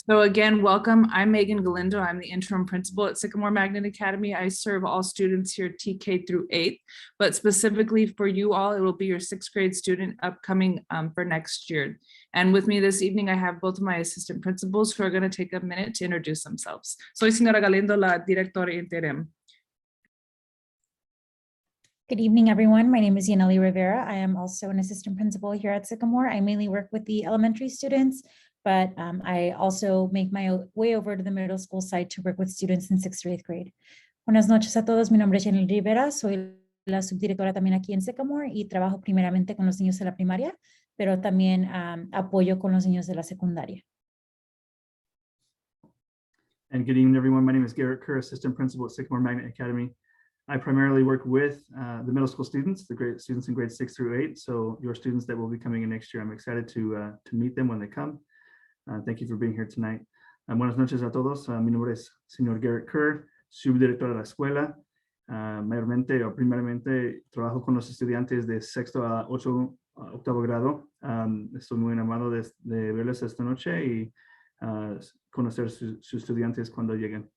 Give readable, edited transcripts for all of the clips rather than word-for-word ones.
So again, welcome. I'm Megan Galindo. I'm the interim principal at Sycamore Magnet Academy. I serve all students here TK through 8th, but specifically for you all, it will be your 6th grade student upcoming for next year. And with me this evening, I have both of my assistant principals who are going to take a minute to introduce themselves. Soy señora Galindo, la directora interim. Good evening, everyone. My name is Yaneli Rivera. I am also an assistant principal here at Sycamore. I mainly work with the elementary students, but I also make my way over to the middle school side to work with students in 6th or 8th grade. Buenas noches a todos. Mi nombre es Yaneli Rivera. Soy la subdirectora también aquí en Sycamore y trabajo primeramente con los niños de la primaria, pero también apoyo con los niños de la secundaria. And good evening, everyone. My name is Garrett Kerr, assistant principal at Sycamore Magnet Academy. I primarily work with the middle school students, the grade students in grades 6 through 8. So your students that will be coming in next year, I'm excited to meet them when they come. Thank you for being here tonight. Buenas noches a todos. Mi nombre es señor Garrett Kerr, subdirector de la escuela. Mayormente o primeramente trabajo con los estudiantes de 6º a 8º grado. Estoy muy enamorado de verles esta noche y conocer sus estudiantes cuando lleguen.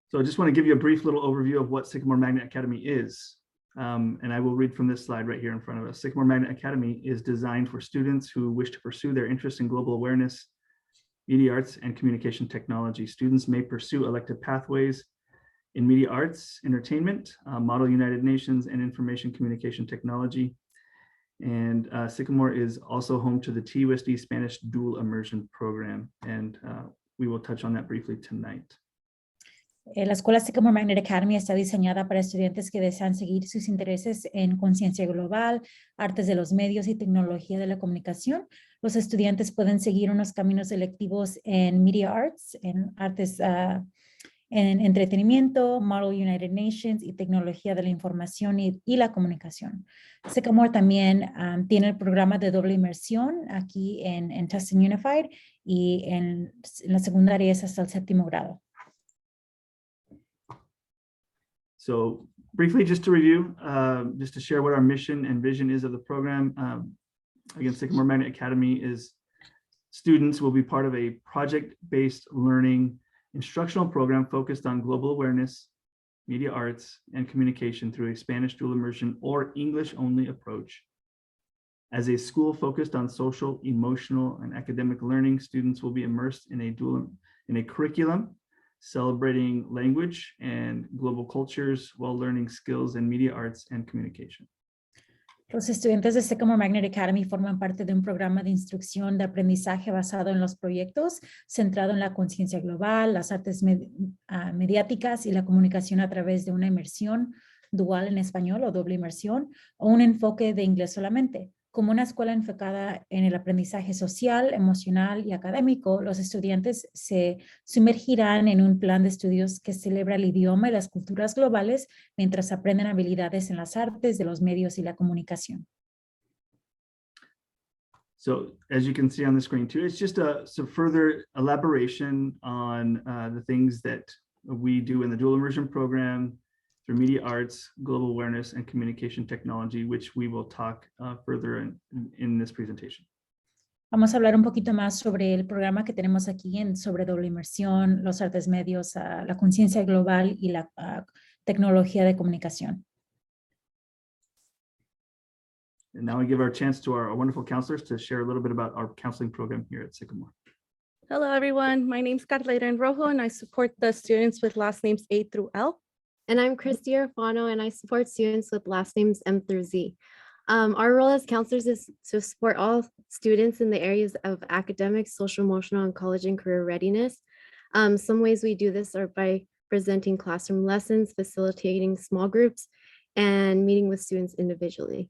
So I just want to give you a brief little overview of what Sycamore Magnet Academy is. And I will read from this slide right here in front of us. Sycamore Magnet Academy is designed for students who wish to pursue their interest in global awareness, media arts, and communication technology. Students may pursue elective pathways in media arts, entertainment, Model United Nations, and information communication technology. And Sycamore is also home to the TUSD Spanish Dual Immersion Program. And we will touch on that briefly tonight. La Escuela Sycamore Magnet Academy está diseñada para estudiantes que desean seguir sus intereses en conciencia global, artes de los medios y tecnología de la comunicación. Los estudiantes pueden seguir unos caminos selectivos en Media Arts, en artes, en entretenimiento, Model United Nations y tecnología de la información y la comunicación. Sycamore también tiene el programa de doble inmersión aquí en Tustin Unified y en la secundaria es hasta el 7º grado. So briefly, just to review, just to share what our mission and vision is of the program. Again, Sycamore Magnet Academy is students will be part of a project-based learning instructional program focused on global awareness, media arts, and communication through a Spanish dual immersion or English-only approach. As a school focused on social, emotional, and academic learning, students will be immersed in a curriculum celebrating language and global cultures while learning skills in media arts and communication. Los estudiantes de Sycamore Magnet Academy forman parte de un programa de instrucción de aprendizaje basado en los proyectos, centrado en la conciencia global, las artes mediáticas y la comunicación a través de una inmersión dual en español o doble inmersión o un enfoque de inglés solamente. Como una escuela enfocada en el aprendizaje social, emocional y académico, los estudiantes se sumergirán en un plan de estudios que celebra el idioma y las culturas globales mientras aprenden habilidades en las artes de los medios y la comunicación. So as you can see on the screen too, it's just some further elaboration on the things that we do in the dual immersion program through media arts, global awareness, and communication technology, which we will talk further in this presentation. Vamos a hablar un poquito más sobre el programa que tenemos aquí sobre doble inmersión, los artes medios, la conciencia global y la tecnología de comunicación. And now we give our chance to our wonderful counselors to share a little bit about our counseling program here at Sycamore. Hello, everyone. My name is Carleta Rojo, and I support the students with last names A through L. And I'm Christy Arfano, and I support students with last names M through Z. Our role as counselors is to support all students in the areas of academic, social, emotional, and college and career readiness. Some ways we do this are by presenting classroom lessons, facilitating small groups, and meeting with students individually.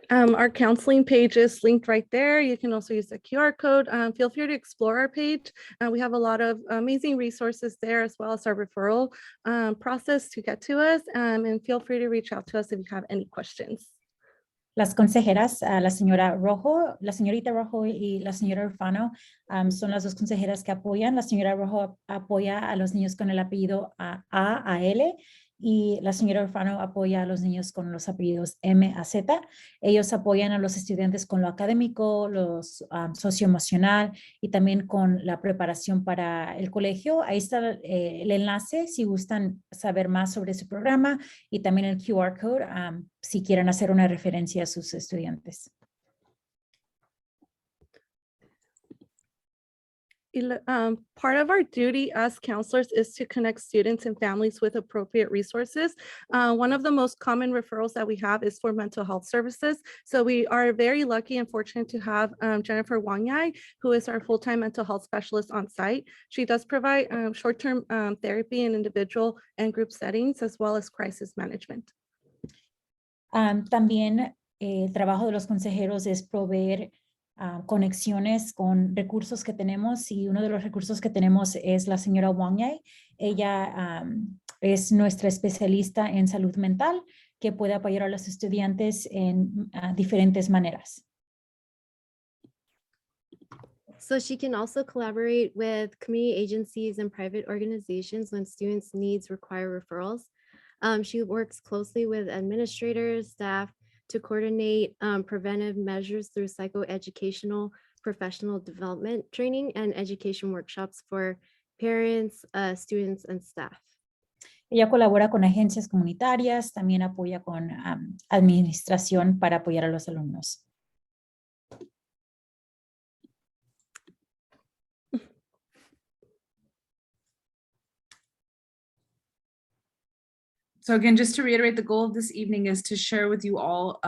Our counseling page is linked right there. You can also use the QR code. Feel free to explore our page. We have a lot of amazing resources there, as well as our referral process to get to us. And feel free to reach out to us if you have any questions. Las consejeras, la señora Rojo, la señorita Rojo y la señora Urfano son las dos consejeras que apoyan. La señora Rojo apoya a los niños con el apellido a L y la señora Urfano apoya a los niños con los apellidos M a Z. Ellos apoyan a los estudiantes con lo académico, los socioemocional y también con la preparación para el colegio. Ahí está el enlace si gustan saber más sobre su programa y también el QR code si quieren hacer una referencia a sus estudiantes. Part of our duty as counselors is to connect students and families with appropriate resources. One of the most common referrals that we have is for mental health services. So we are very lucky and fortunate to have Jennifer Wangyai, who is our full-time mental health specialist on site. She does provide short-term therapy in individual and group settings, as well as crisis management. También el trabajo de los consejeros es proveer conexiones con recursos que tenemos y uno de los recursos que tenemos es la señora Wangyai. Ella es nuestra especialista en salud mental que puede apoyar a los estudiantes en diferentes maneras. So she can also collaborate with community agencies and private organizations when students' needs require referrals. She works closely with administrators, staff, to coordinate preventive measures through psychoeducational professional development training and education workshops for parents, students, and staff. Ella colabora con agencias comunitarias, también apoya con administración para apoyar a los alumnos. So again, just to reiterate, the goal of this evening is to share with you all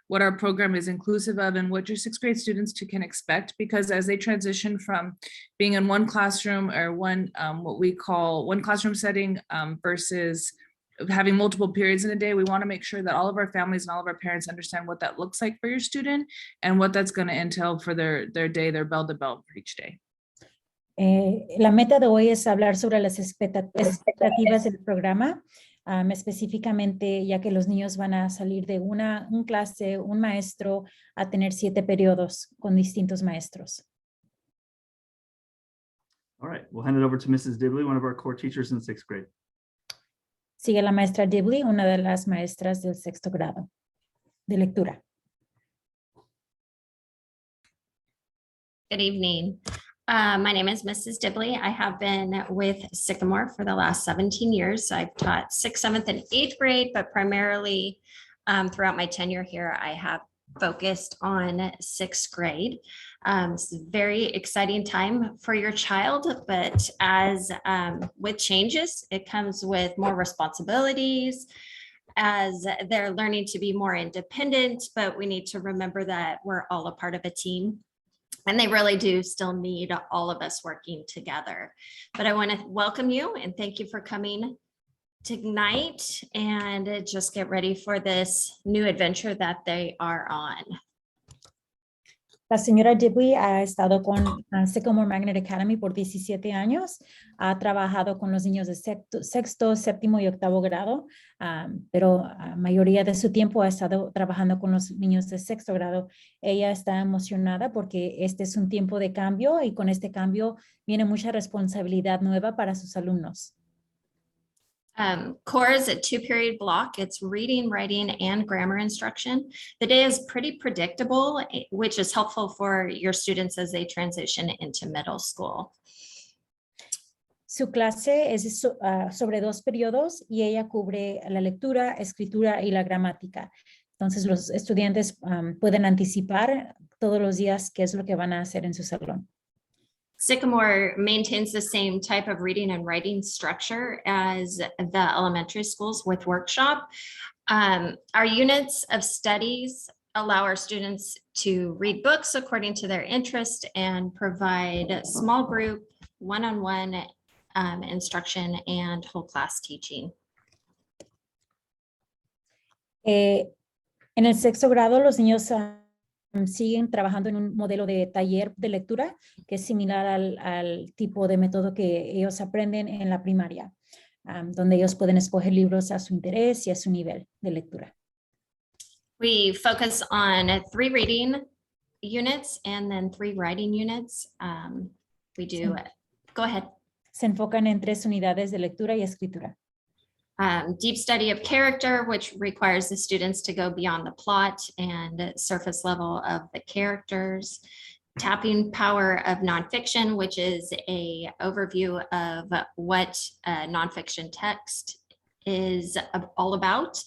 what our program is inclusive of and what your sixth grade students can expect, because as they transition from being in one classroom or one, what we call one classroom setting versus having multiple periods in a day, we want to make sure that all of our families and all of our parents understand what that looks like for your student and what that's going to entail for their day, their bell to bell for each day. La meta de hoy es hablar sobre las expectativas del programa, específicamente ya que los niños van a salir de un clase, un maestro, a tener 7 periodos con distintos maestros. All right, we'll hand it over to Mrs. Dibley, one of our core teachers in 6th grade. Sigue la maestra Dibley, una de las maestras del 6º grado de lectura. Good evening. My name is Mrs. Dibley. I have been with Sycamore for the last 17 years. I've taught 6th, 7th, and 8th grade, but primarily throughout my tenure here, I have focused on 6th grade. It's a very exciting time for your child, but as with changes, it comes with more responsibilities as they're learning to be more independent, but we need to remember that we're all a part of a team. And they really do still need all of us working together. But I want to welcome you and thank you for coming tonight and just get ready for this new adventure that they are on. La señora Dibley ha estado con Sycamore Magnet Academy por 17 años. Ha trabajado con los niños de sexto, séptimo y octavo grado, pero la mayoría de su tiempo ha estado trabajando con los niños de 6º grado. Ella está emocionada porque este es un tiempo de cambio y con este cambio viene mucha responsabilidad nueva para sus alumnos. Core is a 2-period block. It's reading, writing, and grammar instruction. The day is pretty predictable, which is helpful for your students as they transition into middle school. Su clase es sobre 2 periodos y ella cubre la lectura, escritura y la gramática. Entonces los estudiantes pueden anticipar todos los días qué es lo que van a hacer en su salón. Sycamore maintains the same type of reading and writing structure as the elementary schools with workshop. Our units of studies allow our students to read books according to their interest and provide small group, one-on-one instruction and whole class teaching. En el 6º grado, los niños siguen trabajando en un modelo de taller de lectura que es similar al tipo de método que ellos aprenden en la primaria, donde ellos pueden escoger libros a su interés y a su nivel de lectura. We focus on 3 reading units and then 3 writing units. We do, go ahead. Se enfocan en 3 unidades de lectura y escritura. Deep study of character, which requires the students to go beyond the plot and surface level of the characters. Tapping power of nonfiction, which is a overview of what a nonfiction text is all about.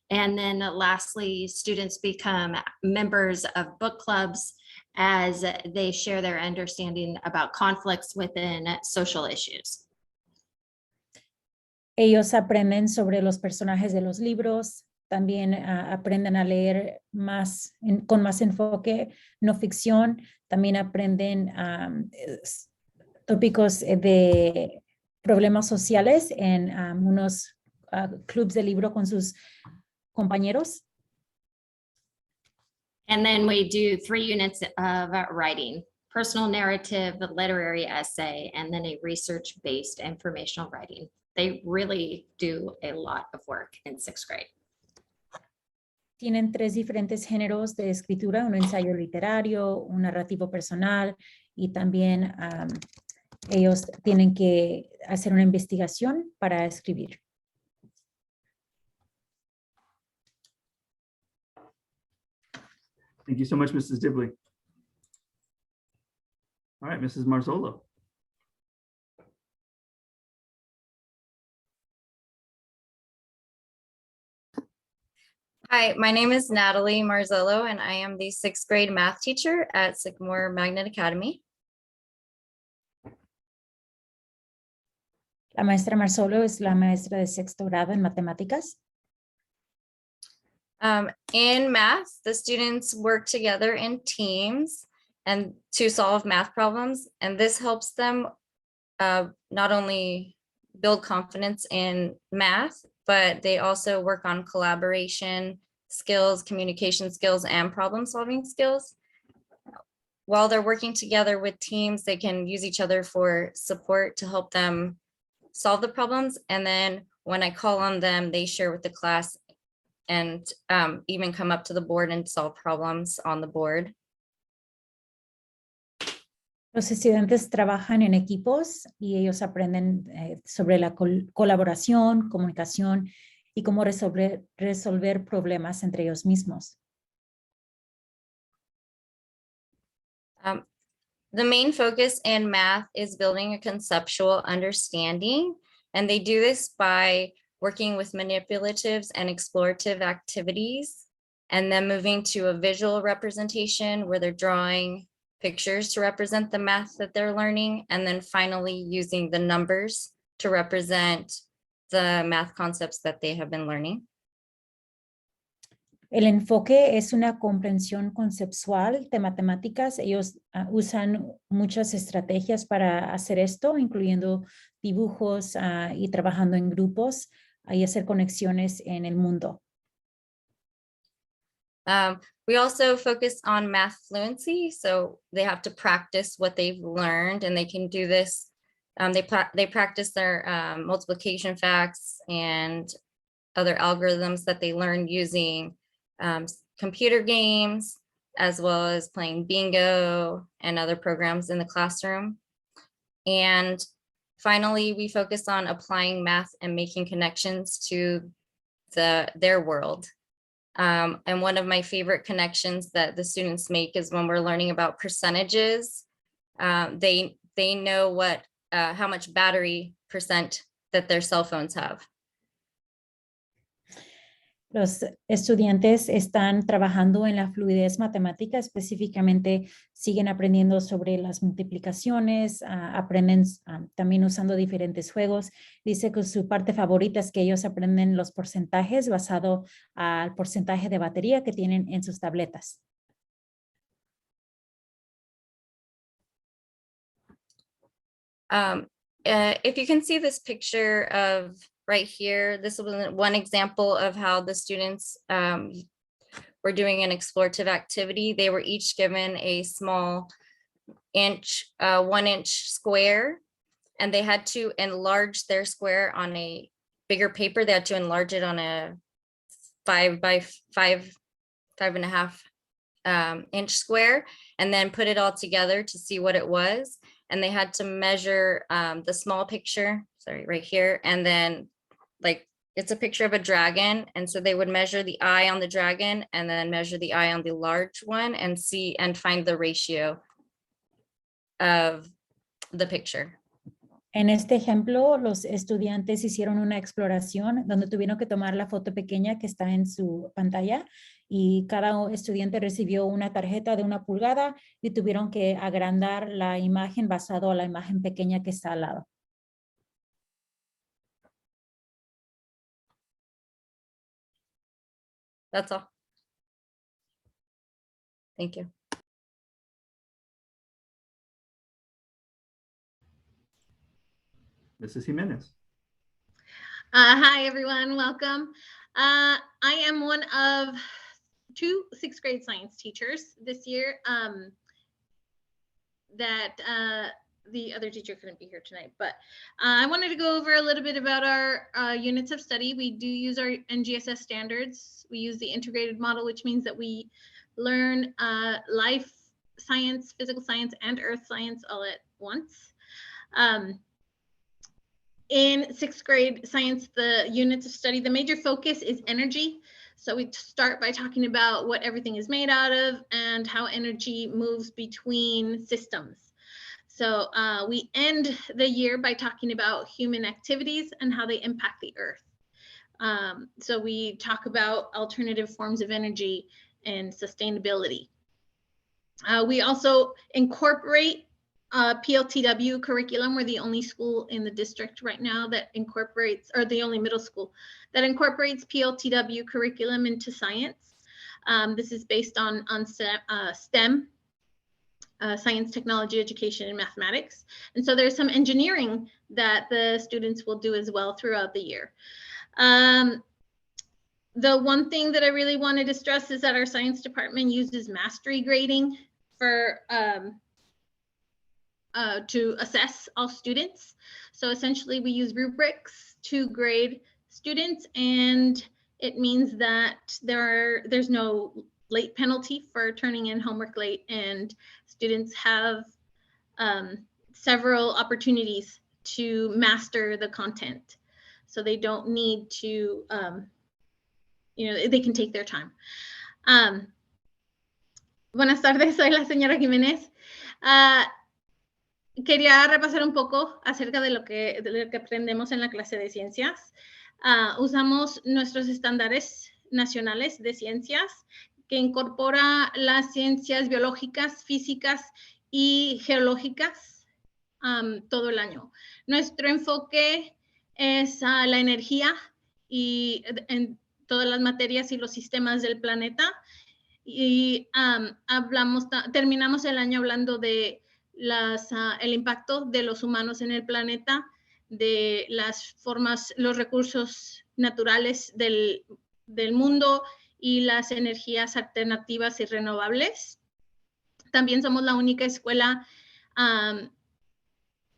And then lastly, students become members of book clubs as they share their understanding about conflicts within social issues. Ellos aprenden sobre los personajes de los libros, también aprenden a leer más con más enfoque no ficción, también aprenden tópicos de problemas sociales en unos clubs de libro con sus compañeros. And then we do 3 units of writing, personal narrative, the literary essay, and then a research-based informational writing. They really do a lot of work in 6th grade. Tienen 3 diferentes géneros de escritura, un ensayo literario, un narrativo personal y también ellos tienen que hacer una investigación para escribir. Thank you so much, Mrs. Dibley. All right, Mrs. Marzolo. Hi, my name is Natalie Marzillo, and I am the 6th grade math teacher at Sycamore Magnet Academy. La maestra Marzolo es la maestra de 6º grado en matemáticas. In math, the students work together in teams and to solve math problems, and this helps them not only build confidence in math, but they also work on collaboration skills, communication skills, and problem solving skills. While they're working together with teams, they can use each other for support to help them solve the problems. And then when I call on them, they share with the class and even come up to the board and solve problems on the board. Los estudiantes trabajan en equipos y ellos aprenden sobre la colaboración, comunicación y cómo resolver problemas entre ellos mismos. The main focus in math is building a conceptual understanding, and they do this by working with manipulatives and explorative activities, and then moving to a visual representation where they're drawing pictures to represent the math that they're learning, and then finally using the numbers to represent the math concepts that they have been learning. El enfoque es una comprensión conceptual de matemáticas. Ellos usan muchas estrategias para hacer esto, incluyendo dibujos y trabajando en grupos y hacer conexiones en el mundo. We also focus on math fluency, so they have to practice what they've learned, and they can do this. They practice their multiplication facts and other algorithms that they learn using computer games, as well as playing bingo and other programs in the classroom. And finally, we focus on applying math and making connections to their world. And one of my favorite connections that the students make is when we're learning about percentages. They know what how much battery percent that their cell phones have. Los estudiantes están trabajando en la fluidez matemática, específicamente siguen aprendiendo sobre las multiplicaciones, aprenden también usando diferentes juegos. Dice que su parte favorita es que ellos aprenden los porcentajes basado al porcentaje de batería que tienen en sus tabletas. If you can see this picture of right here, this was one example of how the students were doing an explorative activity. They were each given a small 1-inch square, and they had to enlarge their square on a bigger paper. They had to enlarge it on a 5 by 5 5.5 inch square, and then put it all together to see what it was. And they had to measure the small picture, sorry, right here, and then like it's a picture of a dragon. And so they would measure the eye on the dragon and then measure the eye on the large one and see and find the ratio of the picture. En este ejemplo, los estudiantes hicieron una exploración donde tuvieron que tomar la foto pequeña que está en su pantalla y cada estudiante recibió una tarjeta de 1 pulgada y tuvieron que agrandar la imagen basado a la imagen pequeña que está al lado. That's all. Thank you. Mrs. Jimenez. Hi, everyone. Welcome. I am one of 2 6th grade science teachers this year that the other teacher couldn't be here tonight, but I wanted to go over a little bit about our units of study. We do use our NGSS standards. We use the integrated model, which means that we learn life science, physical science, and earth science all at once. In 6th grade science, the units of study, the major focus is energy. So we start by talking about what everything is made out of and how energy moves between systems. So we end the year by talking about human activities and how they impact the earth. So we talk about alternative forms of energy and sustainability. We also incorporate PLTW curriculum. We're the only school in the district right now that incorporates, or the only middle school that incorporates PLTW curriculum into science. This is based on STEM, science, technology, education, and mathematics. And so there's some engineering that the students will do as well throughout the year. The one thing that I really wanted to stress is that our science department uses mastery grading for to assess all students. So essentially we use rubrics to grade students, and it means that there's no late penalty for turning in homework late, and students have several opportunities to master the content. So they don't need to, they can take their time. Buenas tardes, soy la señora Jiménez. Quería repasar un poco acerca de lo que aprendemos en la clase de ciencias. Usamos nuestros estándares nacionales de ciencias que incorpora las ciencias biológicas, físicas y geológicas todo el año. Nuestro enfoque es la energía y en todas las materias y los sistemas del planeta. Y terminamos el año hablando de el impacto de los humanos en el planeta, de las formas, los recursos naturales del mundo y las energías alternativas y renovables. También somos la única escuela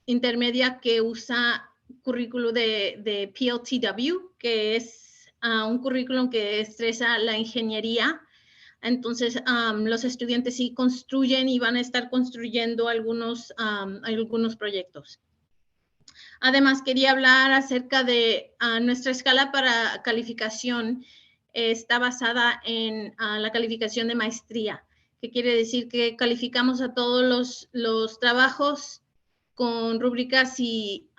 intermedia que usa currículo de PLTW, que es un currículum que estresa la ingeniería. Entonces, los estudiantes sí construyen y van a estar construyendo algunos proyectos. Además, quería hablar acerca de nuestra escala para calificación. Está basada en la calificación de maestría, que quiere decir que calificamos a todos los trabajos con rúbricas y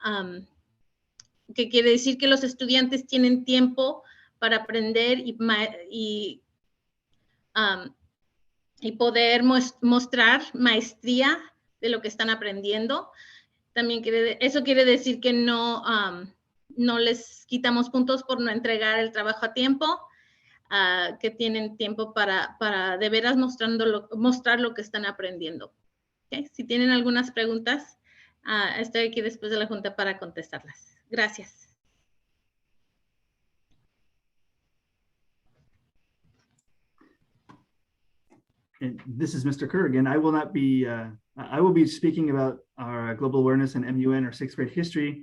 que quiere decir que los estudiantes tienen tiempo para aprender y poder mostrar maestría de lo que están aprendiendo. También eso quiere decir que no les quitamos puntos por no entregar el trabajo a tiempo, que tienen tiempo para de veras mostrar lo que están aprendiendo. ¿Okay? Si tienen algunas preguntas, estoy aquí después de la junta para contestarlas. Gracias. And this is Mr. Kerr again. I will not be, I will be speaking about our global awareness and MUN, our 6th grade history,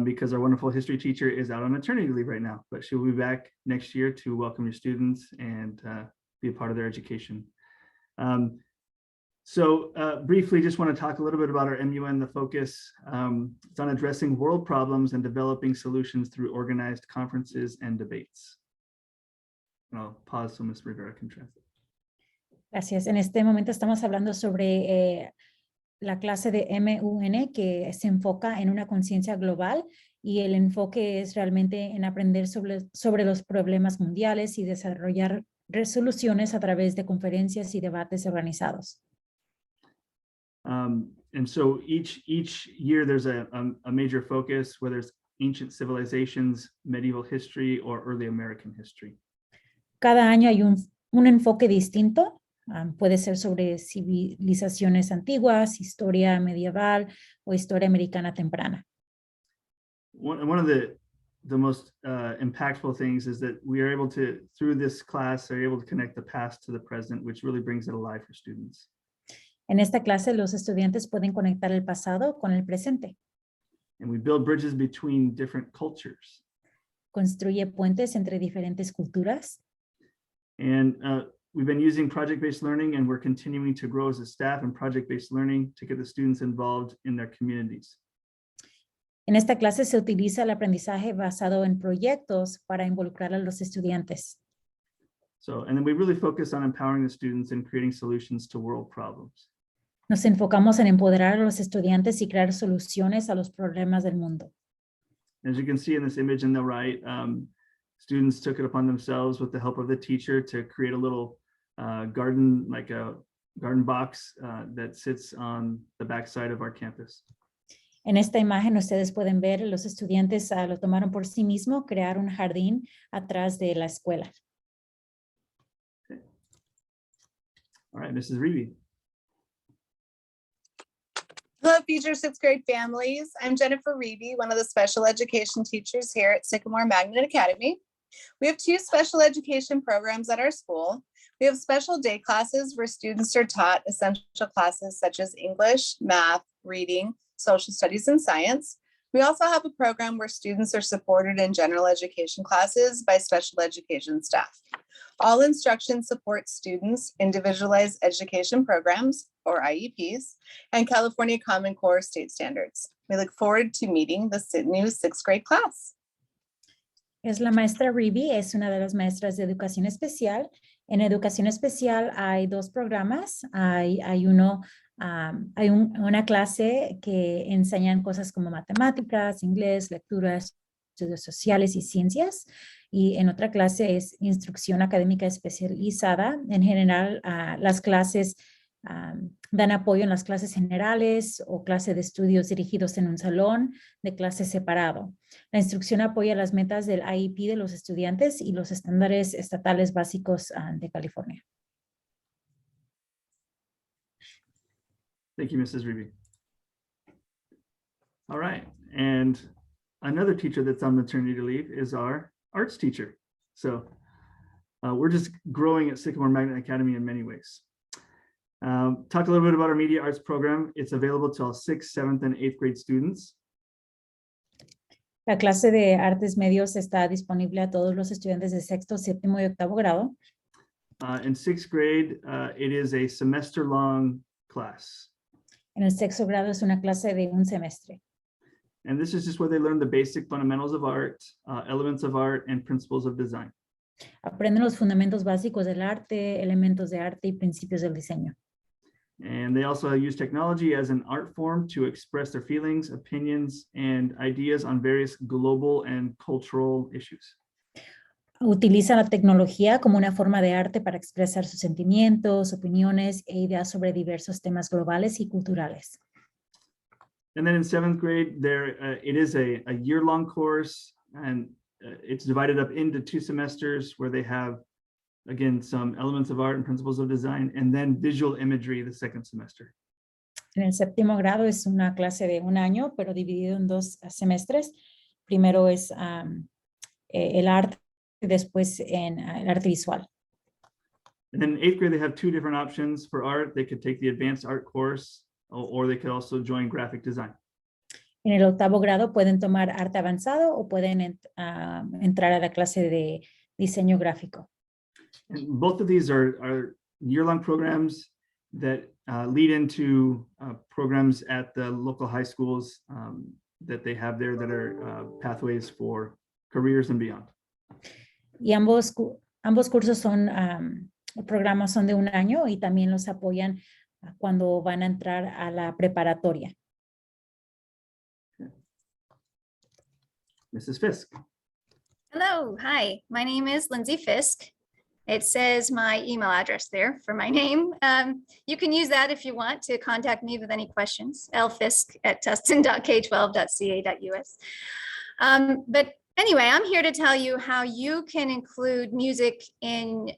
because our wonderful history teacher is out on maternity leave right now, but she will be back next year to welcome your students and be a part of their education. Briefly, just want to talk a little bit about our MUN, the focus. It's on addressing world problems and developing solutions through organized conferences and debates. And I'll pause so Ms. Rivera can translate. Gracias. En este momento estamos hablando sobre la clase de MUN que se enfoca en una conciencia global y el enfoque es realmente en aprender sobre los problemas mundiales y desarrollar resoluciones a través de conferencias y debates organizados. And so each year there's a major focus, whether it's ancient civilizations, medieval history, or early American history. Cada año hay un enfoque distinto. Puede ser sobre civilizaciones antiguas, historia medieval o historia americana temprana. One of the most impactful things is that we are able to, through this class, are able to connect the past to the present, which really brings it alive for students. En esta clase, los estudiantes pueden conectar el pasado con el presente. And we build bridges between different cultures. Construye puentes entre diferentes culturas. And we've been using project-based learning, and we're continuing to grow as a staff in project-based learning to get the students involved in their communities. En esta clase se utiliza el aprendizaje basado en proyectos para involucrar a los estudiantes. And then we really focus on empowering the students and creating solutions to world problems. Nos enfocamos en empoderar a los estudiantes y crear soluciones a los problemas del mundo. As you can see in this image in the right, students took it upon themselves with the help of the teacher to create a little garden, like a garden box that sits on the backside of our campus. En esta imagen ustedes pueden ver, los estudiantes lo tomaron por sí mismos, crear un jardín atrás de la escuela. Okay. All right, Mrs. Reedy. Hello, future sixth grade families. I'm Jennifer Reedy, one of the special education teachers here at Sycamore Magnet Academy. We have 2 special education programs at our school. We have special day classes where students are taught essential classes such as English, math, reading, social studies, and science. We also have a program where students are supported in general education classes by special education staff. All instruction supports students' individualized education programs, or IEPs, and California Common Core state standards. We look forward to meeting the new 6th grade class. Es la maestra Riby, es una de las maestras de educación especial. En educación especial hay 2 programas. Hay una clase que enseñan cosas como matemáticas, inglés, lecturas, estudios sociales y ciencias. Y en otra clase es instrucción académica especializada. En general, las clases dan apoyo en las clases generales o clase de estudios dirigidos en un salón de clase separado. La instrucción apoya las metas del IEP de los estudiantes y los estándares estatales básicos de California. Thank you, Mrs. Reeby. All right, and another teacher that's on maternity leave is our arts teacher. So we're just growing at Sycamore Magnet Academy in many ways. Talk a little bit about our media arts program. It's available to all 6th, 7th, and 8th grade students. La clase de artes medios está disponible a todos los estudiantes de 6º, 7º y 8º grado. In 6th grade, it is a semester-long class. En el 6º grado es una clase de un semestre. And this is just where they learn the basic fundamentals of art, elements of art, and principles of design. Aprenden los fundamentos básicos del arte, elementos de arte y principios del diseño. And they also use technology as an art form to express their feelings, opinions, and ideas on various global and cultural issues. Utiliza la tecnología como una forma de arte para expresar sus sentimientos, opiniones e ideas sobre diversos temas globales y culturales. And then in 7th grade, it is a year-long course, and it's divided up into 2 semesters where they have, again, some elements of art and principles of design, and then visual imagery the 2nd semester. En el 7º grado es una clase de un año, pero dividido en 2 semestres. Primero es el arte y después en el arte visual. And then in 8th grade, they have 2 different options for art. They could take the advanced art course, or they could also join graphic design. En el 8º grado pueden tomar arte avanzado o pueden entrar a la clase de diseño gráfico. And both of these are year-long programs that lead into programs at the local high schools that they have there that are pathways for careers and beyond. Y ambos cursos son, programas son de un año y también los apoyan cuando van a entrar a la preparatoria. Mrs. Fisk. Hello, hi, my name is Lindsay Fisk. It says my email address there for my name. You can use that if you want to contact me with any questions, lfisk@tustin.k12.ca.us. But anyway, I'm here to tell you how you can include music in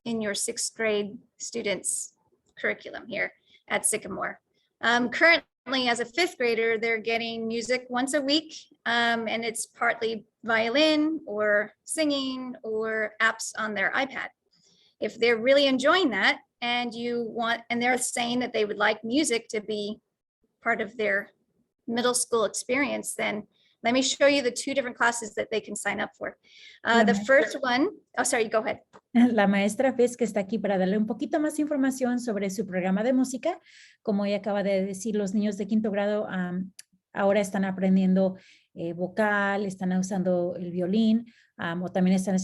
your sixth grade students' curriculum here at Sycamore. Currently, as a fifth grader, they're getting music once a week, and it's partly violin or singing or apps on their iPad. If they're really enjoying that and they're saying that they would like music to be part of their middle school experience, then let me show you the two different classes that they can sign up for. The first one, oh, sorry, go ahead. La maestra Fisk está aquí para darle un poquito más información sobre su programa de música. Como ella acaba de decir, los niños de quinto grado ahora están aprendiendo vocal, están usando el violín o también están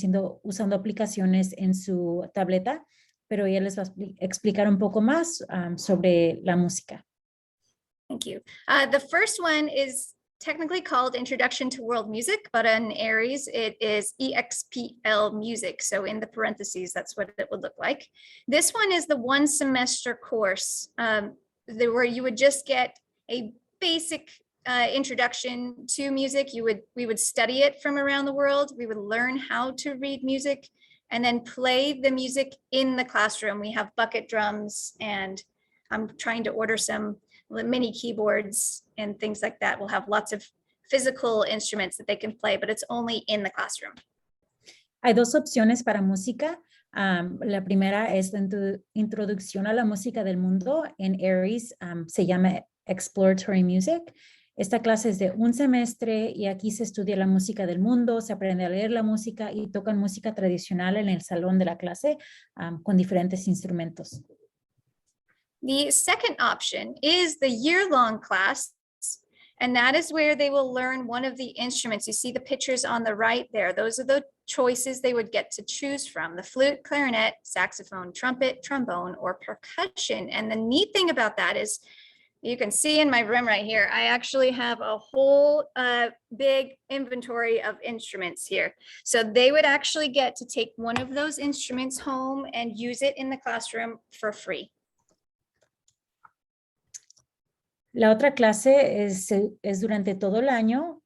usando aplicaciones en su tableta, pero ella les va a explicar un poco más sobre la música. Thank you. The first one is technically called Introduction to World Music, but in Aries, it is EXPL Music. So in the parentheses, that's what it would look like. This one is the 1 semester course where you would just get a basic introduction to music. We would study it from around the world. We would learn how to read music and then play the music in the classroom. We have bucket drums, and I'm trying to order some mini keyboards and things like that. We'll have lots of physical instruments that they can play, but it's only in the classroom. Hay dos opciones para música. La primera es la introducción a la música del mundo. En Aries se llama Exploratory Music. Esta clase es de un semestre y aquí se estudia la música del mundo, se aprende a leer la música y tocan música tradicional en el salón de la clase con diferentes instrumentos. The second option is the year-long class, and that is where they will learn one of the instruments. You see the pictures on the right there. Those are the choices they would get to choose from: the flute, clarinet, saxophone, trumpet, trombone, or percussion. And the neat thing about that is you can see in my room right here, I actually have a whole big inventory of instruments here. So they would actually get to take one of those instruments home and use it in the classroom for free. La otra clase es durante todo el año,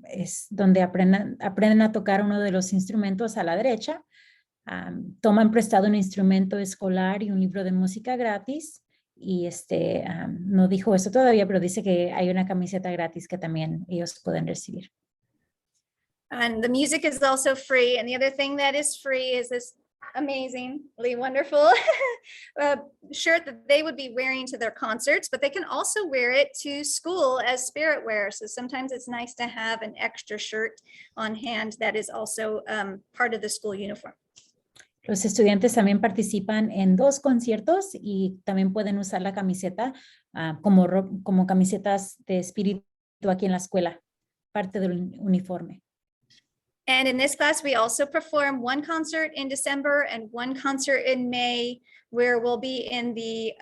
es donde aprenden a tocar uno de los instrumentos a la derecha, toman prestado un instrumento escolar y un libro de música gratis, y no dijo eso todavía, pero dice que hay una camiseta gratis que también ellos pueden recibir. And the music is also free, and the other thing that is free is this amazingly wonderful shirt that they would be wearing to their concerts, but they can also wear it to school as spirit wear. So sometimes it's nice to have an extra shirt on hand that is also part of the school uniform. Los estudiantes también participan en 2 conciertos y también pueden usar la camiseta como camisetas de espíritu aquí en la escuela, parte del uniforme. And in this class, we also perform 1 concert in December and 1 concert in May, where we'll be in the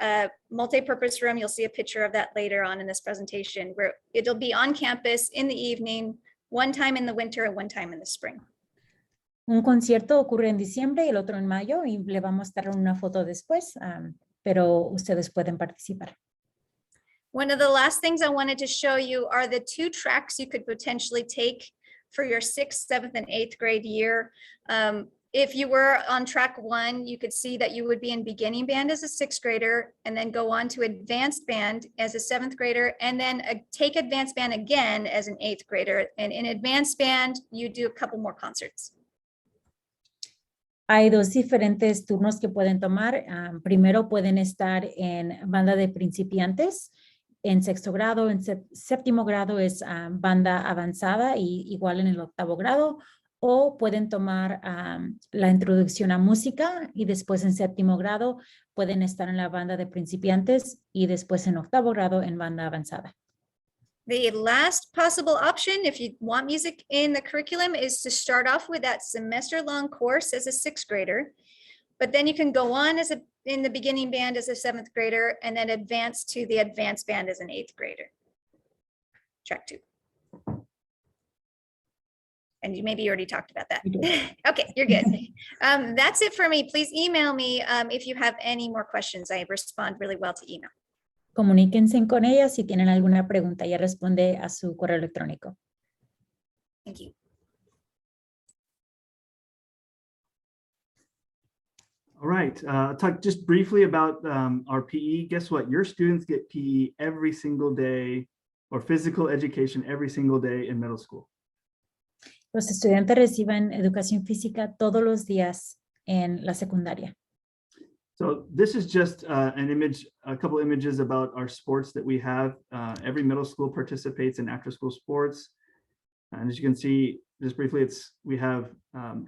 multi-purpose room. You'll see a picture of that later on in this presentation, where it'll be on campus in the evening, 1 time in the winter and 1 time in the spring. Un concierto ocurre en diciembre y el otro en mayo y le vamos a dar una foto después, pero ustedes pueden participar. One of the last things I wanted to show you are the 2 tracks you could potentially take for your 6th, 7th, and 8th grade year. If you were on track 1, you could see that you would be in beginning band as a 6th grader and then go on to advanced band as a 7th grader and then take advanced band again as an 8th grader. And in advanced band, you do a couple more concerts. Hay 2 diferentes turnos que pueden tomar. Primero pueden estar en banda de principiantes. En 6º grado, en 7º grado es banda avanzada y igual en el 8º grado, o pueden tomar la introducción a música y después en séptimo grado pueden estar en la banda de principiantes y después en octavo grado en banda avanzada. The last possible option, if you want music in the curriculum, is to start off with that semester-long course as a sixth grader. But then you can go on in the beginning band as a seventh grader and then advance to the advanced band as an eighth grader. Track 2. And maybe you already talked about that. Okay, you're good. That's it for me. Please email me if you have any more questions. I respond really well to email. Comuníquense con ella si tienen alguna pregunta. Ella responde a su correo electrónico. Thank you. All right, talk just briefly about our PE. Guess what? Your students get PE every single day, or physical education every single day in middle school. Los estudiantes reciben educación física todos los días en la secundaria. So this is just an image, a couple images about our sports that we have. Every middle school participates in after-school sports. And as you can see, just briefly, we have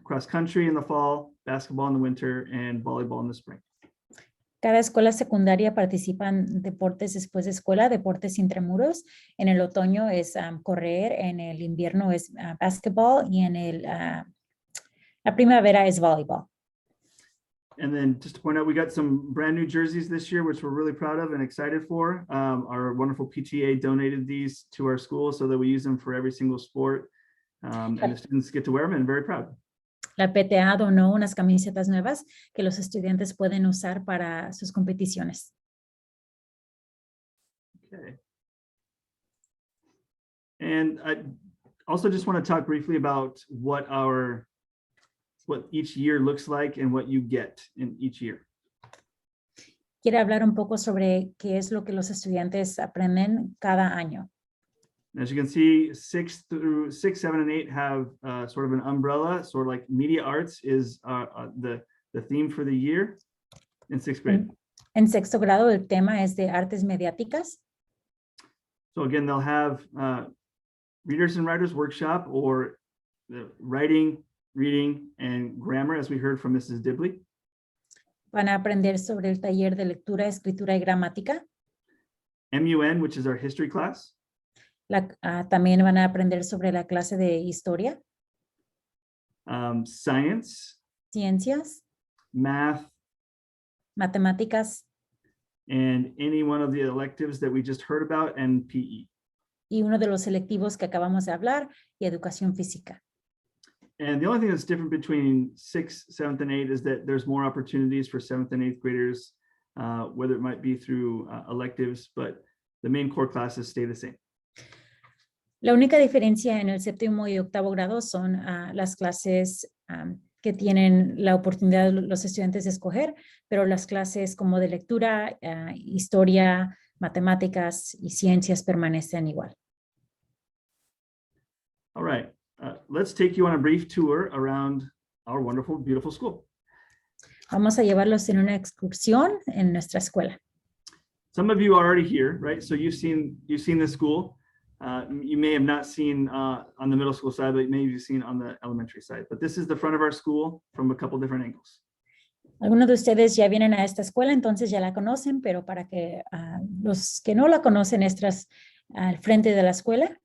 cross country in the fall, basketball in the winter, and volleyball in the spring. Cada escuela secundaria participa en deportes después de escuela, deportes intramuros. En el otoño es correr, en el invierno es basketball y en la primavera es volleyball. And then just to point out, we got some brand new jerseys this year, which we're really proud of and excited for. Our wonderful PTA donated these to our school so that we use them for every single sport. And the students get to wear them and very proud. La PTA donó unas camisetas nuevas que los estudiantes pueden usar para sus competiciones. Okay. And I also just want to talk briefly about what each year looks like and what you get in each year. Quiero hablar un poco sobre qué es lo que los estudiantes aprenden cada año. As you can see, 6, 7, and 8 have sort of an umbrella, sort of like media arts is the theme for the year in 6th grade. En sexto grado el tema es de artes mediáticas. So again, they'll have readers and writers workshop or the writing, reading, and grammar, as we heard from Mrs. Dibley. Van a aprender sobre el taller de lectura, escritura y gramática. MUN, which is our history class. También van a aprender sobre la clase de historia. Science. Ciencias. Math. Matemáticas. And any one of the electives that we just heard about, and PE. Y uno de los selectivos que acabamos de hablar, y educación física. And the only thing that's different between 6th, 7th, and 8th is that there's more opportunities for 7th and 8th graders, whether it might be through electives, but the main core classes stay the same. La única diferencia en el séptimo y octavo grado son las clases que tienen la oportunidad los estudiantes de escoger, pero las clases como de lectura, historia, matemáticas y ciencias permanecen igual. All right, let's take you on a brief tour around our wonderful, beautiful school. Vamos a llevarlos en una excursión en nuestra escuela. Some of you are already here, right? So you've seen the school. You may have not seen on the middle school side, but maybe you've seen on the elementary side. But this is the front of our school from a couple different angles. Algunos de ustedes ya vienen a esta escuela, entonces ya la conocen, pero para que los que no la conocen, estas al frente de la escuela.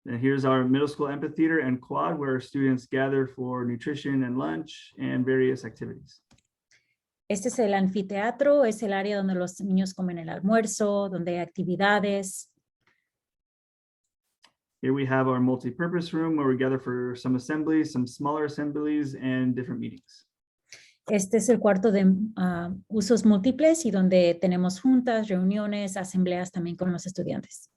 And here's our middle school amphitheater and quad, where students gather for nutrition and lunch and various activities. Este es el anfiteatro, es el área donde los niños comen el almuerzo, donde hay actividades. Here we have our multi-purpose room where we gather for some assemblies, some smaller assemblies, and different meetings. Este es el cuarto de usos múltiples y donde tenemos juntas, reuniones, asambleas también con los estudiantes.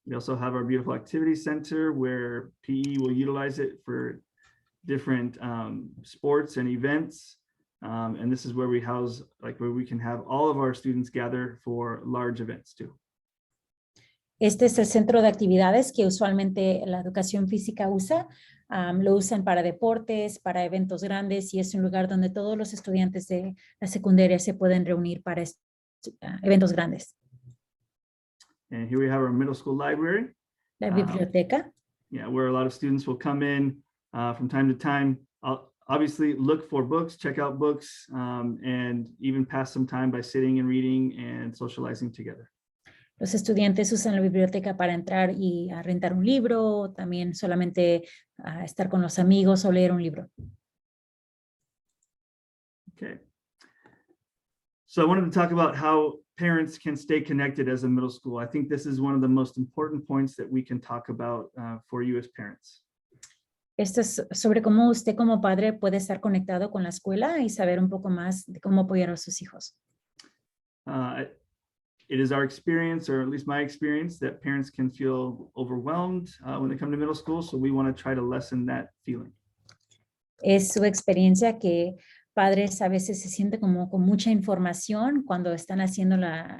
We also have our beautiful activity center where PE will utilize it for different sports and events. And this is where we house, where we can have all of our students gather for large events too. Este es el centro de actividades que usualmente la educación física usa. Lo usan para deportes, para eventos grandes y es un lugar donde todos los estudiantes de la secundaria se pueden reunir para eventos grandes. And here we have our middle school library. La biblioteca. yeah, where a lot of students will come in from time to time. Obviously look for books, check out books, and even pass some time by sitting and reading and socializing together. Los estudiantes usan la biblioteca para entrar y a rentar un libro, también solamente estar con los amigos o leer un libro. Okay. So I wanted to talk about how parents can stay connected as a middle school. I think this is one of the most important points that we can talk about for you as parents. Esto es sobre cómo usted como padre puede estar conectado con la escuela y saber un poco más de cómo apoyar a sus hijos. It is our experience, or at least my experience, that parents can feel overwhelmed when they come to middle school. So we want to try to lessen that feeling. Es su experiencia que padres a veces se sienten como con mucha información cuando están haciendo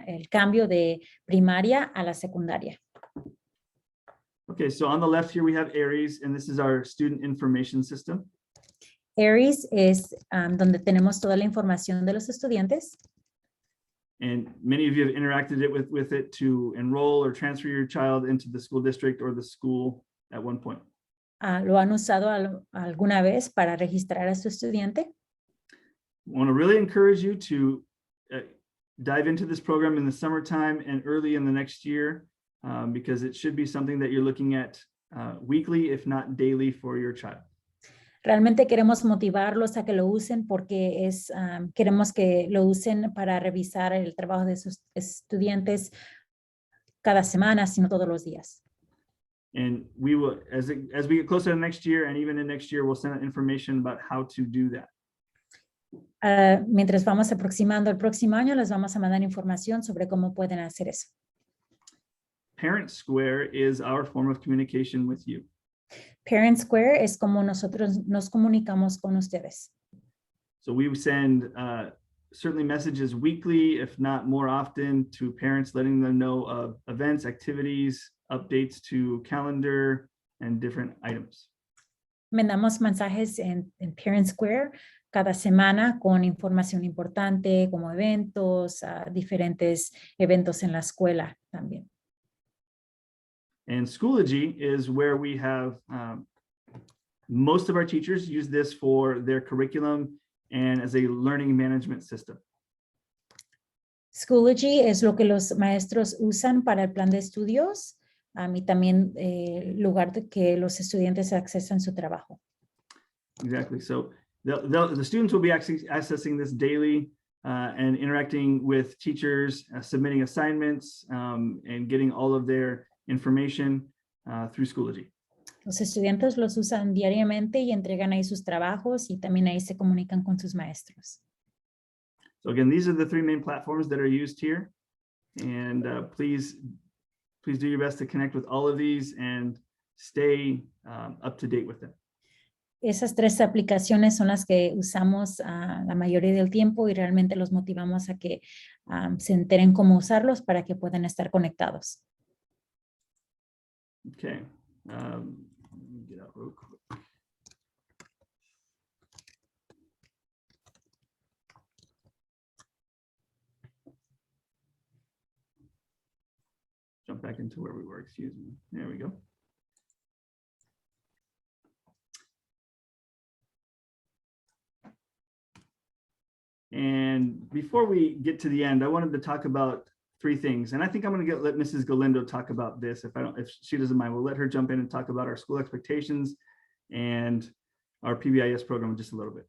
el cambio de primaria a la secundaria. Okay, so on the left here we have Aries, and this is our student information system. Aries es donde tenemos toda la información de los estudiantes. And many of you have interacted with it to enroll or transfer your child into the school district or the school at one point. ¿Lo han usado alguna vez para registrar a su estudiante? I want to really encourage you to dive into this program in the summertime and early in the next year, because it should be something that you're looking at weekly, if not daily, for your child. Realmente queremos motivarlos a que lo usen porque queremos que lo usen para revisar el trabajo de sus estudiantes cada semana, sino todos los días. And we will, as we get closer to next year, and even in next year, we'll send out information about how to do that. Mientras vamos aproximando el próximo año, les vamos a mandar información sobre cómo pueden hacer eso. Parent Square is our form of communication with you. Parent Square es como nosotros nos comunicamos con ustedes. So we send certainly messages weekly, if not more often, to parents, letting them know of events, activities, updates to calendar, and different items. Mandamos mensajes en Parent Square cada semana con información importante como eventos, diferentes eventos en la escuela también. And Schoology is where we have most of our teachers use this for their curriculum and as a learning management system. Schoology es lo que los maestros usan para el plan de estudios y también lugar de que los estudiantes accesan su trabajo. Exactly. So the students will be accessing this daily and interacting with teachers, submitting assignments, and getting all of their information through Schoology. Los estudiantes los usan diariamente y entregan ahí sus trabajos y también ahí se comunican con sus maestros. So again, these are the three main platforms that are used here. And please do your best to connect with all of these and stay up to date with them. Esas tres aplicaciones son las que usamos la mayoría del tiempo y realmente los motivamos a que se enteren cómo usarlos para que puedan estar conectados. Okay. Let me get out real quick. Jump back into where we were, excuse me. There we go. And before we get to the end, I wanted to talk about three things. And I think I'm going to let Mrs. Galindo talk about this. If she doesn't mind, we'll let her jump in and talk about our school expectations and our PBIS program just a little bit.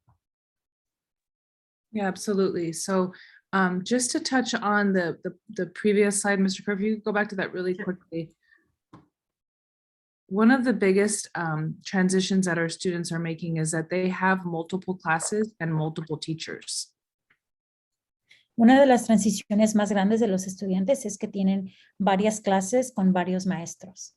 Yeah, absolutely. So just to touch on the previous slide, Mr. Kerr, if you could go back to that really quickly. One of the biggest transitions that our students are making is that they have multiple classes and multiple teachers. Una de las transiciones más grandes de los estudiantes es que tienen varias clases con varios maestros.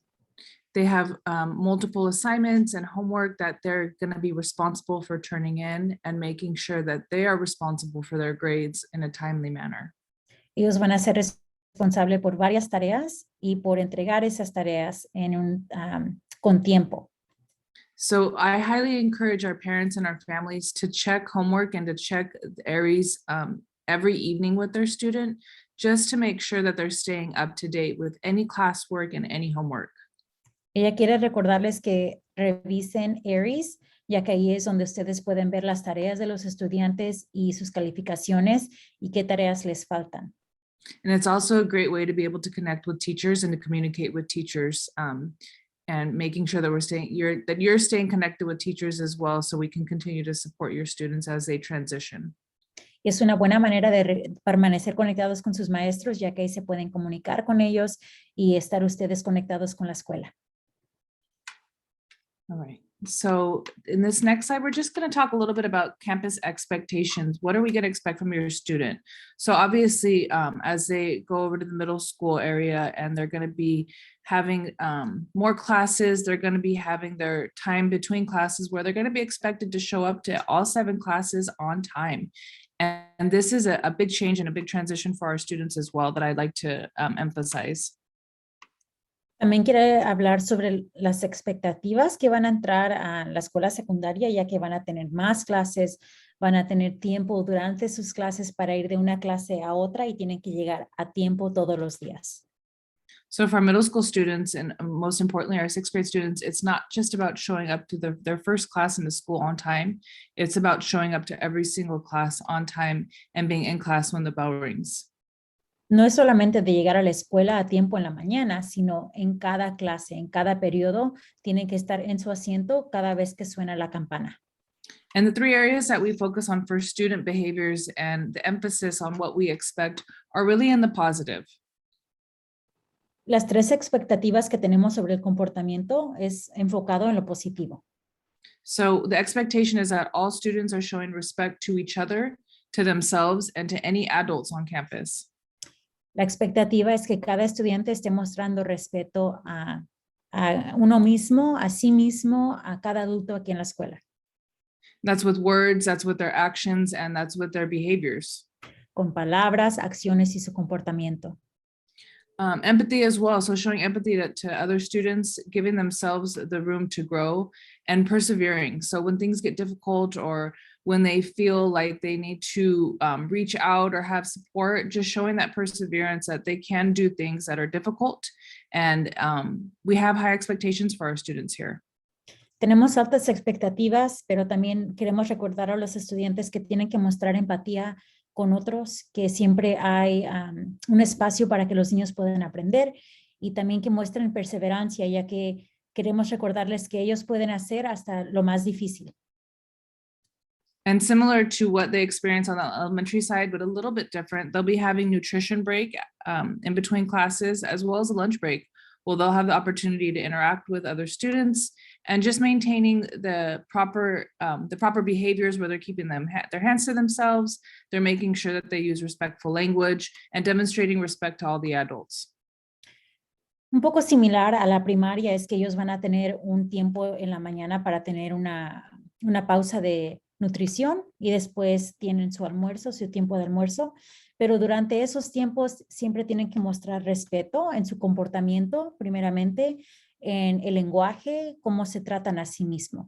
They have multiple assignments and homework that they're going to be responsible for turning in and making sure that they are responsible for their grades in a timely manner. Ellos van a ser responsables por varias tareas y por entregar esas tareas con tiempo. So I highly encourage our parents and our families to check homework and to check Aries every evening with their student, just to make sure that they're staying up to date with any classwork and any homework. Ella quiere recordarles que revisen Aries, ya que ahí es donde ustedes pueden ver las tareas de los estudiantes y sus calificaciones y qué tareas les faltan. And it's also a great way to be able to connect with teachers and to communicate with teachers, and making sure that you're staying connected with teachers as well, so we can continue to support your students as they transition. Y es una buena manera de permanecer conectados con sus maestros, ya que ahí se pueden comunicar con ellos y estar ustedes conectados con la escuela. All right, so in this next slide, we're just going to talk a little bit about campus expectations. What are we going to expect from your student? So obviously, as they go over to the middle school area and they're going to be having more classes, they're going to be having their time between classes where they're going to be expected to show up to all 7 classes on time. And this is a big change and a big transition for our students as well that I'd like to emphasize. También quiere hablar sobre las expectativas que van a entrar a la escuela secundaria, ya que van a tener más clases, van a tener tiempo durante sus clases para ir de una clase a otra y tienen que llegar a tiempo todos los días. So for middle school students, and most importantly, our 6th grade students, it's not just about showing up to their first class in the school on time. It's about showing up to every single class on time and being in class when the bell rings. No es solamente de llegar a la escuela a tiempo en la mañana, sino en cada clase, en cada periodo, tienen que estar en su asiento cada vez que suena la campana. And the 3 areas that we focus on for student behaviors and the emphasis on what we expect are really in the positive. Las 3 expectativas que tenemos sobre el comportamiento es enfocado en lo positivo. So the expectation is that all students are showing respect to each other, to themselves, and to any adults on campus. La expectativa es que cada estudiante esté mostrando respeto a uno mismo, a sí mismo, a cada adulto aquí en la escuela. That's with words, that's with their actions, and that's with their behaviors. Con palabras, acciones y su comportamiento. Empathy as well, so showing empathy to other students, giving themselves the room to grow, and persevering. So when things get difficult or when they feel like they need to reach out or have support, just showing that perseverance that they can do things that are difficult. And we have high expectations for our students here. Tenemos altas expectativas, pero también queremos recordar a los estudiantes que tienen que mostrar empatía con otros, que siempre hay un espacio para que los niños puedan aprender y también que muestren perseverancia, ya que queremos recordarles que ellos pueden hacer hasta lo más difícil. And similar to what they experience on the elementary side, but a little bit different, they'll be having nutrition break in between classes, as well as a lunch break. Well, they'll have the opportunity to interact with other students and just maintaining the proper behaviors where they're keeping their hands to themselves. They're making sure that they use respectful language and demonstrating respect to all the adults. Un poco similar a la primaria es que ellos van a tener un tiempo en la mañana para tener una pausa de nutrición y después tienen su almuerzo, su tiempo de almuerzo. Pero durante esos tiempos siempre tienen que mostrar respeto en su comportamiento, primeramente, en el lenguaje, cómo se tratan a sí mismos.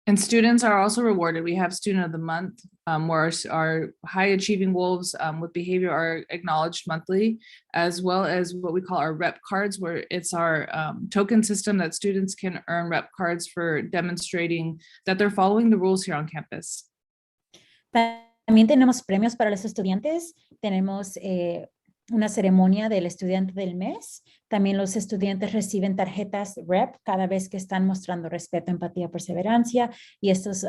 And students are also rewarded. We have Student of the Month, where our high achieving wolves with behavior are acknowledged monthly, as well as what we call our rep cards, where it's our token system that students can earn rep cards for demonstrating that they're following the rules here on campus. También tenemos premios para los estudiantes. Tenemos una ceremonia del estudiante del mes. También los estudiantes reciben tarjetas REP cada vez que están mostrando respeto, empatía, perseverancia. Y estos,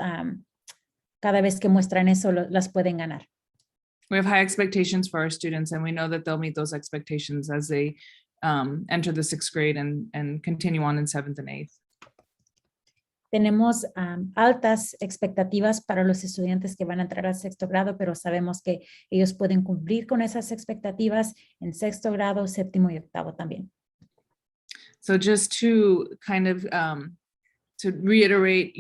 cada vez que muestran eso, las pueden ganar. We have high expectations for our students, and we know that they'll meet those expectations as they enter the 6th grade and continue on in 7th and 8th. Tenemos altas expectativas para los estudiantes que van a entrar al 6º grado, pero sabemos que ellos pueden cumplir con esas expectativas en 6º grado, 7º y 8º también. So just to kind of to reiterate,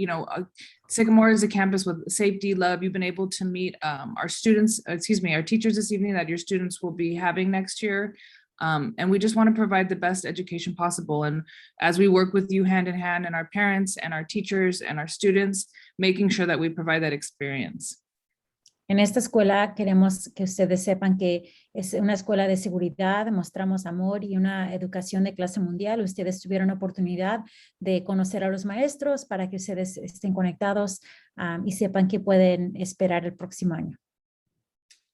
Sycamore is a campus with safety, love. You've been able to meet our teachers this evening that your students will be having next year. And we just want to provide the best education possible. And as we work with you hand in hand, and our parents and our teachers and our students, making sure that we provide that experience. En esta escuela queremos que ustedes sepan que es una escuela de seguridad, mostramos amor y una educación de clase mundial. Ustedes tuvieron oportunidad de conocer a los maestros para que ustedes estén conectados y sepan que pueden esperar el próximo año.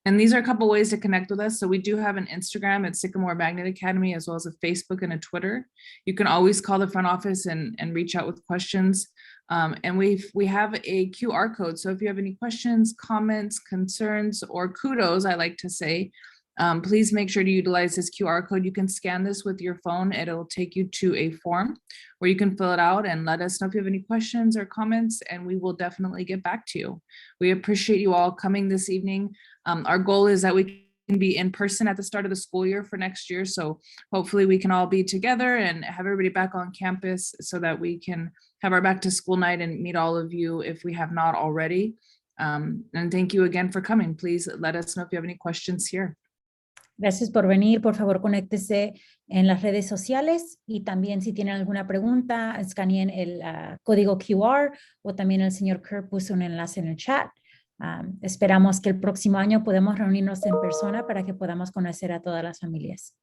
And these are a couple ways to connect with us. So we do have an Instagram at Sycamore Magnet Academy, as well as a Facebook and a Twitter. You can always call the front office and reach out with questions. And we have a QR code. So if you have any questions, comments, concerns, or kudos, I like to say, please make sure to utilize this QR code. You can scan this with your phone. It'll take you to a form where you can fill it out and let us know if you have any questions or comments, and we will definitely get back to you. We appreciate you all coming this evening. Our goal is that we can be in person at the start of the school year for next year. So hopefully we can all be together and have everybody back on campus so that we can have our back to school night and meet all of you if we have not already. And thank you again for coming. Please let us know if you have any questions here. Gracias por venir. Por favor, conéctese en las redes sociales y también si tienen alguna pregunta, escaneen el código QR o también el señor Kerr puso un enlace en el chat. Esperamos que el próximo año podamos reunirnos en persona para que podamos conocer a todas las familias.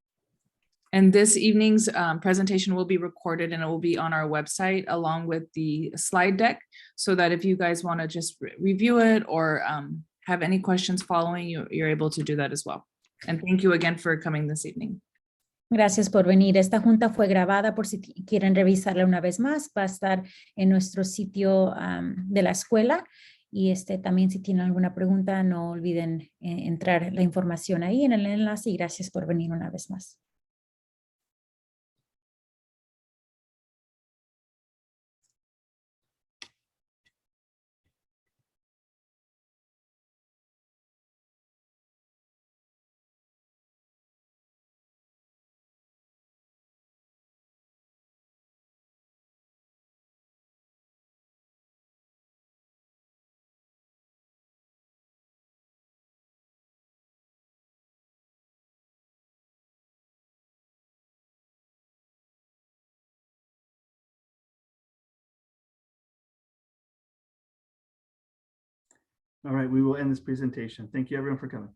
And this evening's presentation will be recorded and it will be on our website along with the slide deck so that if you guys want to just review it or have any questions following, you're able to do that as well. And thank you again for coming this evening. Gracias por venir. Esta junta fue grabada por si quieren revisarla una vez más. Va a estar en nuestro sitio de la escuela. Y también si tienen alguna pregunta, no olviden entrar la información ahí en el enlace. Y gracias por venir una vez más. All right, we will end this presentation. Thank you everyone for coming.